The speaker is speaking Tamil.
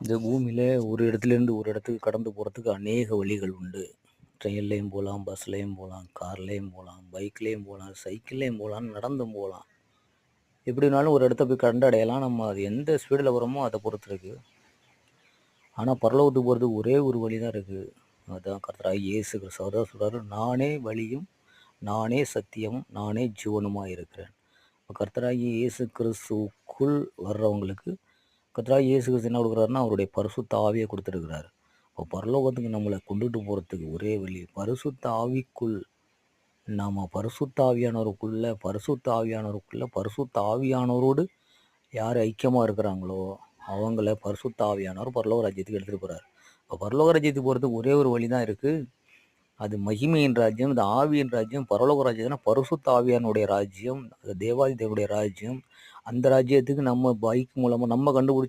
இந்த பூமியில ஒரு இடத்துலேருந்து ஒரு இடத்துக்கு கடந்து போகிறதுக்கு அநேக வழிகள் உண்டு. ட்ரெயின்லேயும் போகலாம், பஸ்லேயும் போகலாம், கார்லேயும் போகலாம், பைக்லேயும் போகலாம், சைக்கிள்லேயும் போகலாம், நடந்தும் போகலாம். எப்படி வேணாலும் ஒரு இடத்த போய் கண்டடையலாம். நம்ம அது எந்த ஸ்பீடில் வரோமோ அதை பொறுத்து இருக்குது. ஆனால் பரலோகத்துக்கு போகிறதுக்கு ஒரே ஒரு வழி தான் இருக்குது. அதுதான் கர்த்தராகிய இயேசு கிறிஸ்து. அவர் தான் சொல்கிறாரு, நானே வழியும், நானே சத்தியமும், நானே ஜீவனுமாக இருக்கிறேன். இப்போ கர்த்தராகிய இயேசு கிறிஸ்துவுக்குள் வர்றவங்களுக்கு கர்த்தராகிய இயேசு கிறிஸ்து என்ன கொடுக்குறாருன்னா அவருடைய பரிசுத்த ஆவியை கொடுத்துருக்கிறாரு. இப்போ பரலோகத்துக்கு நம்மளை கொண்டுட்டு போகிறதுக்கு ஒரே வழி பரிசுத்த ஆவிக்குள். நாம் பரிசுத்த ஆவியானவரோடு யார் ஐக்கியமாக இருக்கிறாங்களோ அவங்கள பரிசுத்த ஆவியானவர் பரலோக ராஜ்யத்துக்கு எடுத்துகிட்டு போகிறார். இப்போ பரலோக ராஜ்யத்துக்கு போகிறதுக்கு ஒரே ஒரு வழி தான் இருக்குது. அது மகிமையின் ராஜ்யம், இந்த ஆவியின் ராஜ்யம். பரலோக ராஜ்யம்னா பரிசுத்த ஆவியானுடைய ராஜ்யம், அது தேவாதி தேவனுடைய ராஜ்யம். அந்த ராஜ்யத்துக்கு நம்ம பைக் மூலமாக நம்ம கண்டுபிடிச்ச